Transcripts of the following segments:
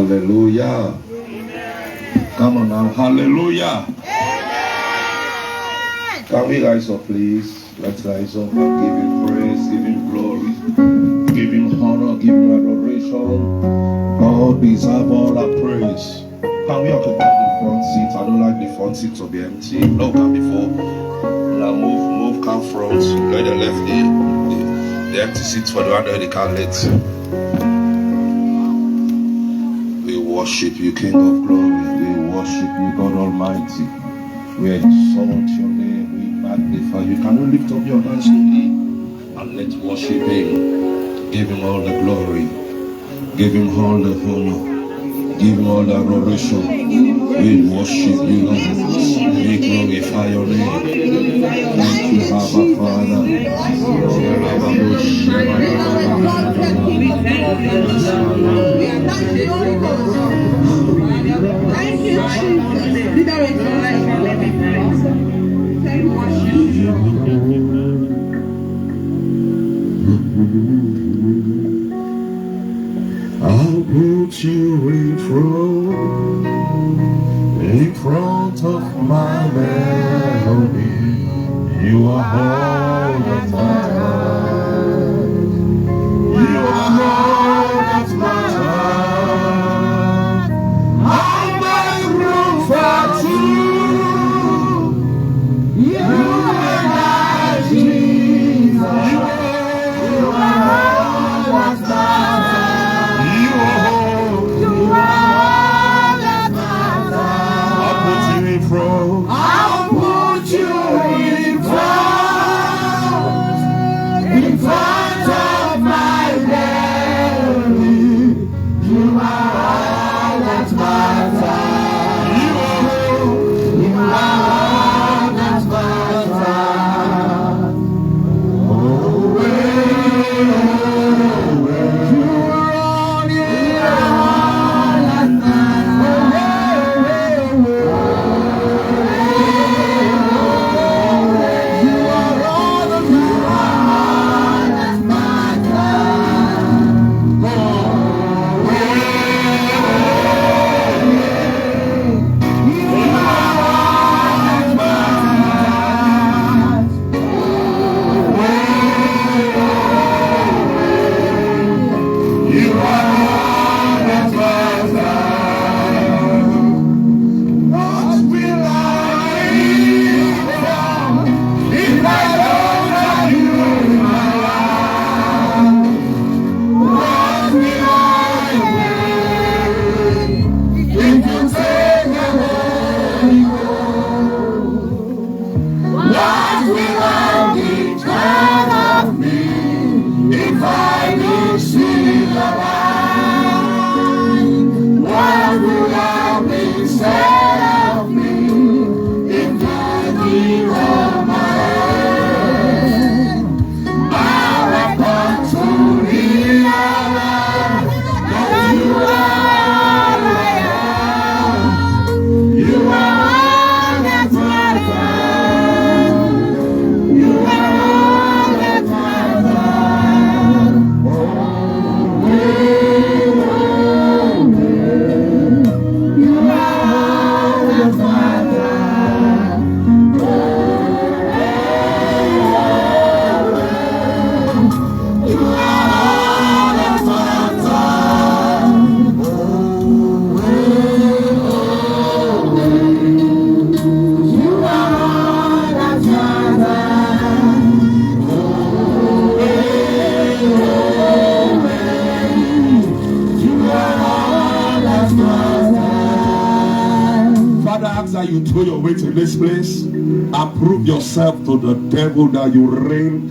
Hallelujah. Come on now. Hallelujah. Can we rise up, please? Let's rise up and give him praise, give him glory, give him honor, give him adoration. God deserve all our praise. Can we occupy the front seat? I don't like the front seat to be empty. No, come before. Now move, come front. Let the left the empty seats for the one that they can't let. We worship you, King of glory. We worship you, God Almighty. We exalt your name. We magnify you. Can you lift up your hands to him and let's worship him? Give him all the glory. Give him all the honor. Give him all the adoration. We worship you, Lord. We glorify your name. Thank you, Abba Father. Thank you, I'll put you in front of my melody. You are all that matters. You are all that matters. I'll make room for two. You and I, Jesus. You are all that matters. You are all that matters. I'll put you in front. I'll put you in front of my melody. You are all that matters. You are all that matters. Oh, you throw your weight in this place and prove yourself to the devil that you reign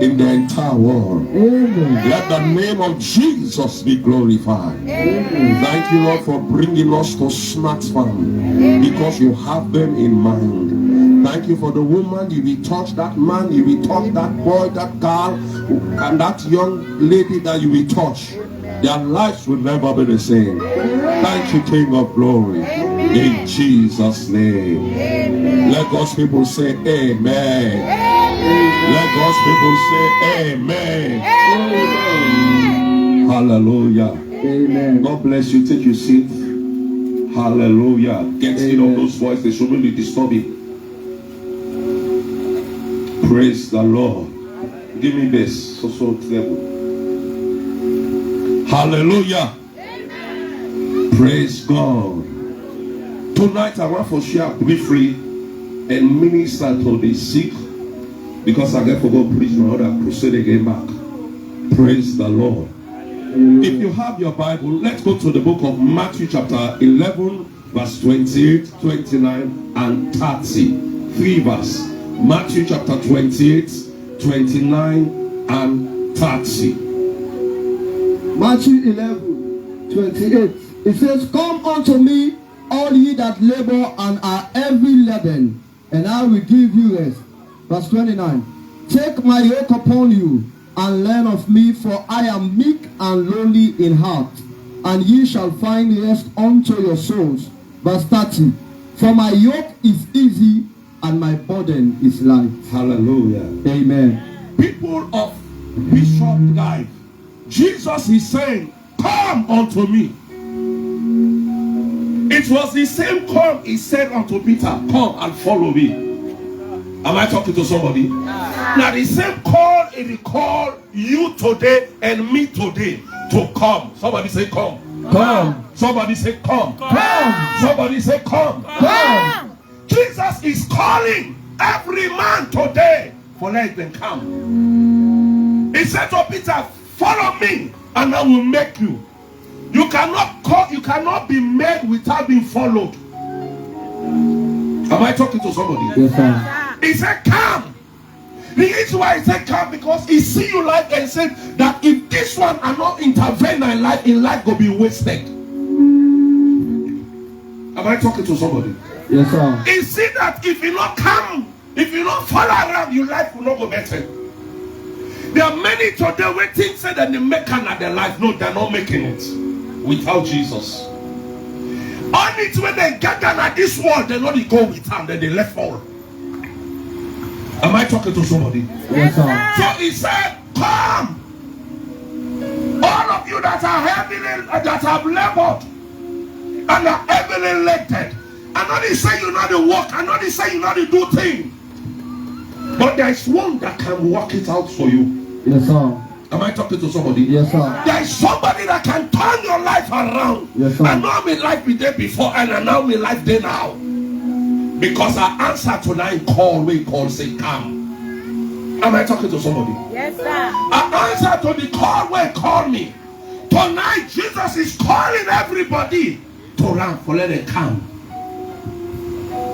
in the entire world. Amen. Let the name of Jesus be glorified. Amen. Thank you, Lord, for bringing us to Smart Farm because you have them in mind. Thank you for the woman. You will touch that man, you will touch that boy, that girl, and that young lady that you will touch. Their lives will never be the same. Thank you, King of Glory. In Jesus' name. Amen. Let God's people say amen. Amen. Let God's people say amen. Amen. Hallelujah. Amen. God bless you. Take your seat. Hallelujah. Get rid of those voices. They should really disturb you. Praise the Lord. Give me this. So level. Hallelujah. Amen. Praise God. Tonight I want to share briefly and minister to the sick, because I get to go preach my other crusade again back. Praise the Lord. If you have your Bible, let's go to the book of Matthew chapter 11 verse 28, 29 and 30. 3 verse. Matthew chapter 28, 29 and 30. Matthew 11, 28. It says, "Come unto me, all ye that labor and are heavy laden, and I will give you rest." Verse 29. "Take my yoke upon you, and learn of me, for I am meek and lowly in heart, and ye shall find rest unto your souls." Verse 30. "For my yoke is easy, and my burden is light." Hallelujah. Amen. People of Bishop Life, Jesus is saying, "Come unto me." It was the same come he said unto Peter, "Come and follow me." Am I talking to somebody? Now the same call he called you today and me today to come. Somebody say come. Come. Somebody say come. Come. Somebody say come. Come. Jesus is calling every man today for let them come. He said to Peter, "Follow me and I will make you." You cannot be made without being followed. Am I talking to somebody? Yes, sir. He said, "Come." The reason why he said come, because he see you life and said that if this one are not intervene in life will be wasted. Am I talking to somebody? Yes, sir. He see that if you not come, if you not follow around, your life will not go better. There are many today waiting say that they make at their life. No, they're not making it without Jesus. Only it's when they get down at this world, they know they go with him, then they left all. Am I talking to somebody? Yes, sir. So he said, "Come, all of you that are heavily, that have labored and are heavily lifted." I know they say you know the work. I know they say you know the do thing. But there is one that can work it out for you. Yes, sir. Am I talking to somebody? Yes, sir. There is somebody that can turn your life around. Yes, sir. I know my life be there before and I know my life there now. Because I answer tonight call, we call, say come. Am I talking to somebody? Yes, sir. I answer to the call when call me. Tonight Jesus is calling everybody to run for let them come.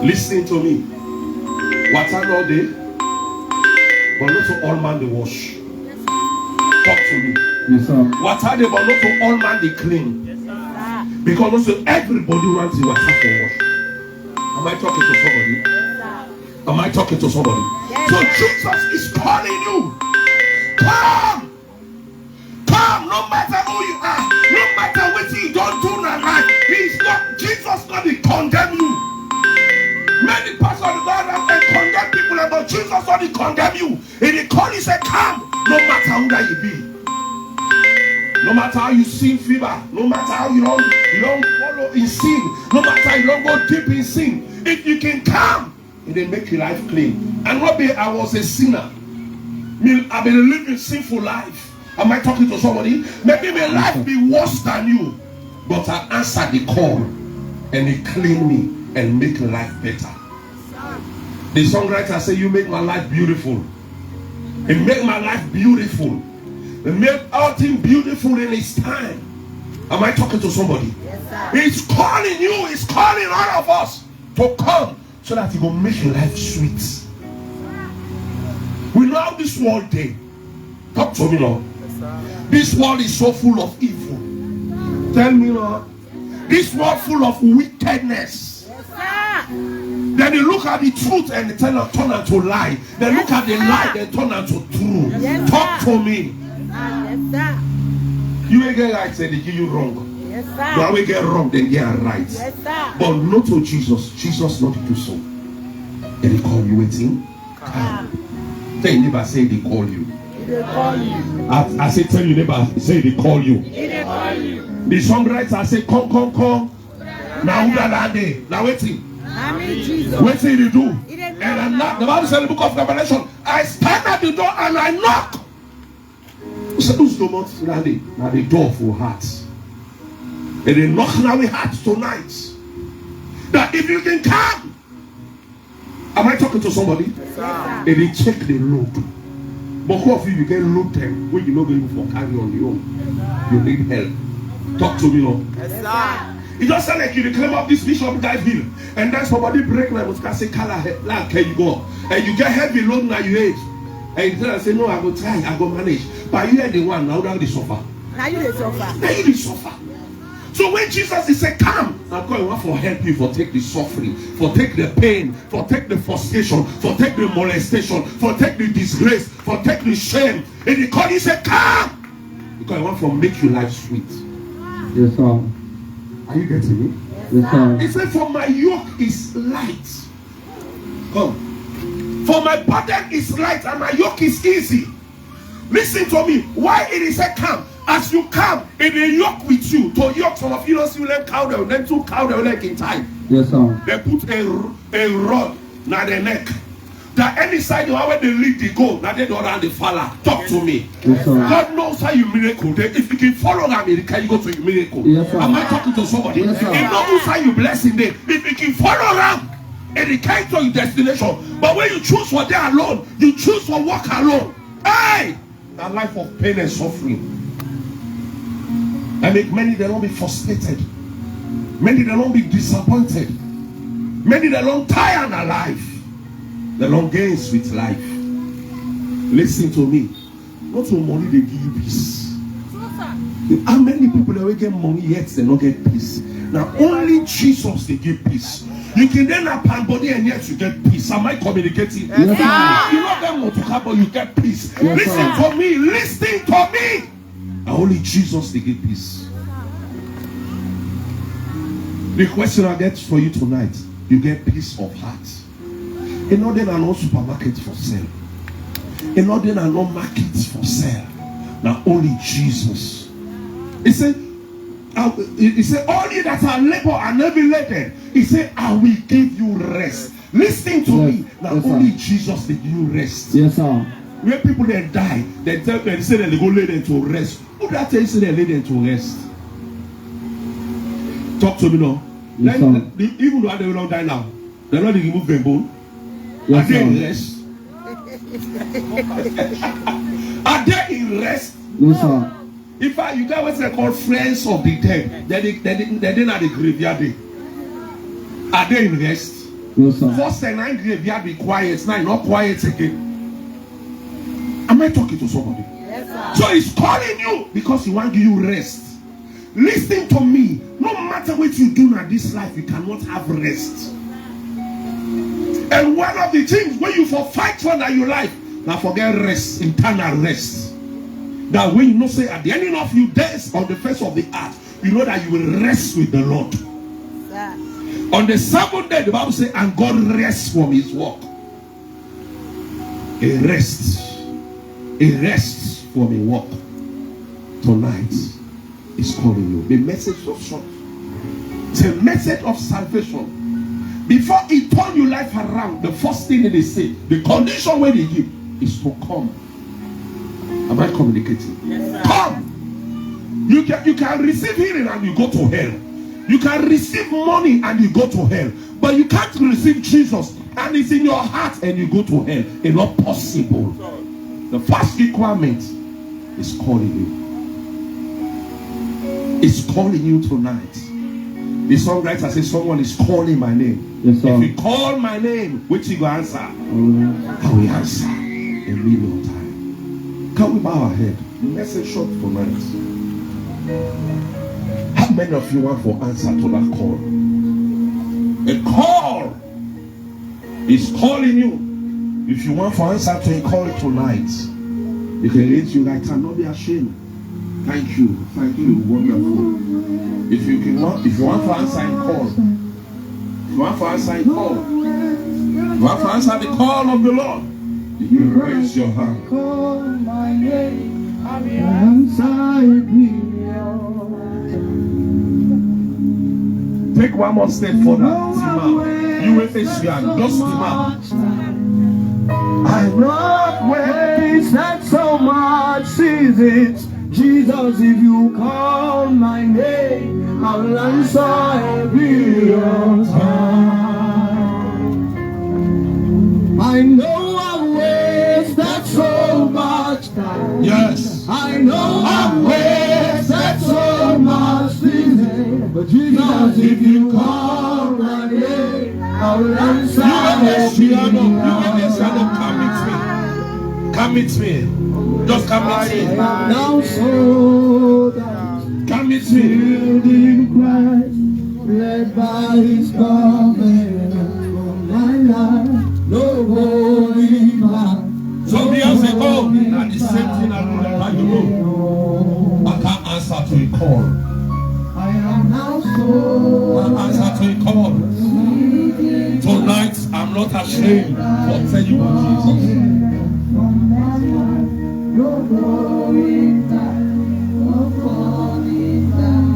Listen to me. Water all day, but not to all man they wash. Talk to me. Yes, sir. Water day, but not to all man they clean. Because also everybody wants the water for wash. Am I talking to somebody? Am I talking to somebody? So Jesus is calling you. Come. Come, no matter who you are, no matter what you don't do in life. Jesus not to condemn you. Many pastors of God have condemn people, but Jesus not to condemn you. He call you, say, "Come, no matter who that you be. No matter how you sin fever, no matter how you don't follow in sin, no matter how you don't go deep in sin. If you can come, it will make your life clean." And what be I was a sinner. I've been living sinful life. Am I talking to somebody? Maybe my life be worse than you, but I answer the call, and He clean me and make life better. The songwriter say, "You make my life beautiful. It make my life beautiful. It make all things beautiful in His time." Am I talking to somebody? Yes, sir. He's calling you. He's calling all of us to come so that He will make your life sweet. We know how this world day. Talk to me, Lord. This world is so full of evil. Tell me, Lord. This world full of wickedness. Yes, sir. Then they look at the truth and they turn out to lie. They look at the lie and turn out to truth. Yes, Talk sir. to me. Yes, sir. You ain't get right, say they give you wrong. Yes, But sir. we get wrong, then get right. Yes, sir. But not to Jesus. Jesus not to do so. And He call you waiting. Come. Tell your neighbor, say they call you. They call you. I say tell your neighbor, say they call you. They call you. The songwriter say, come, come, come. Now waiting. Waiting to do. And I'm not. The Bible says in the book of Revelation, I stand at the door and I knock. So those do not stand now the door for hearts. And they knock now with hearts tonight. That if you can come. Am I talking to somebody? Yes, and they check the load. But who of you can load them when you know going for carry on your own? You need help. Talk to me, Lord. yes, sir. It just sound like you claim up this bishop dive hill, and then somebody break my must say color like can you go? And you get heavy load now you age. And you tell us say no, I go try, I go manage. But you are the one now that they suffer. Now you dey suffer. Now you dey suffer. So when Jesus is say come, I'm going want for help you for take the suffering, for take the pain, for take the frustration, for take the molestation, for take the disgrace, for take the shame. And he call you say come, because I want to make your life sweet. Yes, sir. Are you getting me? Yes, sir. He said, for my yoke is light. Come. For my burden is light and my yoke is easy. Listen to me. Why it is a come? As you come, it will yoke with you. To yoke, some of you don't see them cow them, then two cow them leg in time. Yes, sir. They put a rod na the neck. That any side you have where they lead the goat, now they don't run the falla. Talk to me. Yes, sir. God knows how you miracle. If you can follow America, you go to your miracle. Yes, sir. Am I talking to somebody? Yes, sir. He knows how you blessing them. If you can follow them, and it can't to your destination. But when you choose for them alone, you choose for walk alone. Hey! A life of pain and suffering. I make many that don't be frustrated. Many that don't be disappointed. Many that don't tire in life. The long gains with life. Listen to me. Not all money they give you peace. How many people that will get money yet they don't get peace? Now only Jesus they give peace. You can then have body and yet you get peace. Am I communicating? Yes, sir. You not get more to come, but you get peace. Yes, Listen sir. to me. Listen to me. Now only Jesus they give peace. The question I get for you tonight: you get peace of heart. In order there are no supermarkets for sale. In order there are no markets for sale. Now only Jesus. He said, all ye that are labor and heavy laden, he said, I will give you rest. Listen to me. Now Yes, only sir. Jesus will give you rest. Yes, sir. When people then die, they tell them, they say that they go lay them to rest. Who that tell you say they lay them to rest? Talk to me now. Yes, Then, even though they will not die now, they don't remove them bone. Yes, Are they in sir. rest? Are they in rest? Yes, sir. In fact, you got what they call friends of the dead. They didn't at the graveyard day. Are they in rest? Yes, sir. First and 9 graveyard be quiet. Now not quiet again. Am I talking to somebody? Yes, sir. So he's calling you because he wants you rest. Listen to me. No matter what you do in this life, you cannot have rest. And one of the things when you for fight for that your life, now forget rest, internal rest. That when you know say at the ending of your days on the face of the earth, you know that you will rest with the Lord. Sir. On the 7th day, the Bible says, and God rests from his work. A rest from a work. Tonight is calling you. The message of short. It's a message of salvation. Before he turn your life around, the first thing that they say, the condition where they give is to come. Am I communicating? Yes, sir. Come. You can receive healing and you go to hell. You can receive money and you go to hell. But you can't receive Jesus and it's in your heart and you go to hell. It's not possible. The first requirement is calling you. It's calling you tonight. The songwriter says someone is calling my name. Yes, sir. If you call my name, which you go answer? I will answer a million times. Can we bow our head? Message short tonight. How many of you want for answer to that call? A call is calling you. If you want for answer to a call tonight, you can raise your right hand. Not be ashamed. Thank you, wonderful. If you want for answer and call, if you want for answer and call, if you want for answer the call of the Lord, you raise your hand. Call my name, I will answer it. Take one more step further. You will face just I not wasted so much seasons. Jesus, if you call my name, I'll answer every time. I know I've wasted so much time. Yes. I know I've wasted so much seasons. But Jesus, if you call my name, I'll answer every time. Come meet me. Just come meet me. Now so that Come meet me. in Christ, led by His government from my life, no holding back. Some years ago, now the same thing happened like you know. I can't answer to a call. I am now so Answer to a call. Tonight, I'm not ashamed for telling you what Jesus. no going back, no falling down.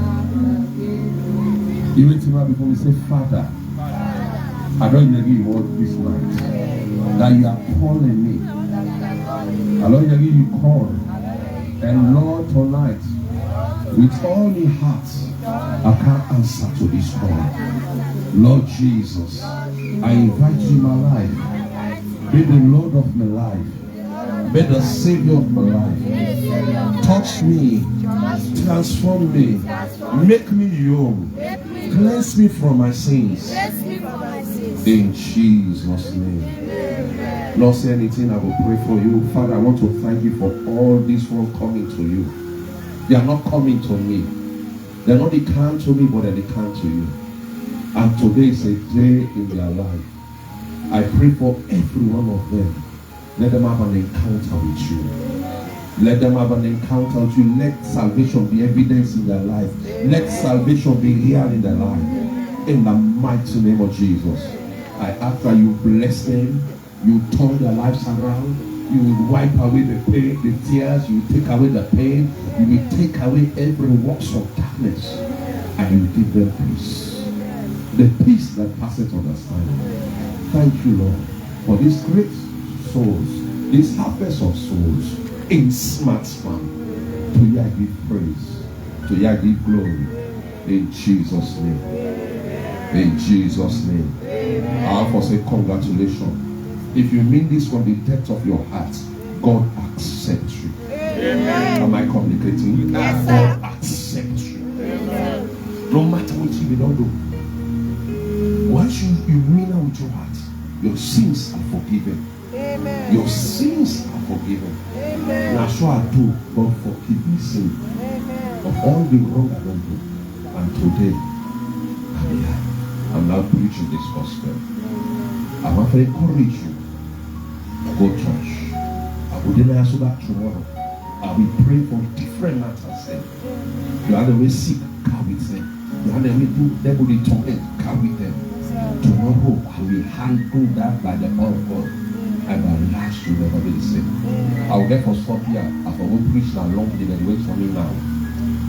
You wait till before we say, Father, I don't give you word this night that you are calling me. I don't give you call. And Lord, tonight, with all the hearts, I can't answer to this call. Lord Jesus, I invite you in my life. Be the Lord of my life. Be the Savior of my life. Touch me. Transform me. Make me young. Cleanse me from my sins. In Jesus' name. Lord, say anything, I will pray for you. Father, I want to thank you for all this one coming to you. They are not coming to me. They are not they come to me, but they come to you. And today is a day in their life. I pray for every one of them. Let them have an encounter with you. Let them have an encounter with you. Let salvation be evidence in their life. Let salvation be real in their life. In the mighty name of Jesus. I ask that you bless them. You turn their lives around. You will wipe away the pain, the tears. You will take away the pain. You will take away every works of darkness. And you will give them peace. The peace that passeth understanding. Thank you, Lord, for these great souls, this harvest of souls in smart farm. To you I give praise. To you I give glory. In Jesus' name. In Jesus' name. I also say congratulations. If you mean this from the depth of your heart, God accepts you. Amen. Am I communicating? Yes, God accepts you. Amen. No matter what you don't do. Once you mean it with your heart, your sins are forgiven. Amen. Your sins are forgiven. Amen. Now, so I do, God forgive me sin. Amen. Of all the wrong I don't do. And today, I'm here. I'm now preaching this gospel. I want to encourage you. Go church. I will then answer that tomorrow. I will pray for different matters. You are the way sick, come with them. You are the way do devil the torment, come with them. Tomorrow I will handle that by the power of God. And my life will never be the same. I will therefore stop here. As I will preach now long, they will wait for me now.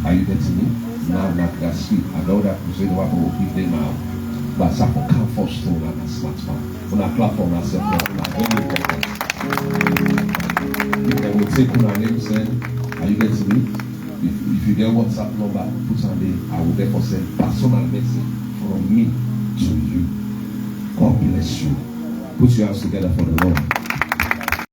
Are you getting me? Now I can see. I know that Crusade will be there now. But I will come for stone and a smart man. When I clap for myself, I will will take on our names then. Are you getting me? If you get WhatsApp number, put on there. I will therefore send personal message from me to you. God bless you. Put your hands together for the Lord.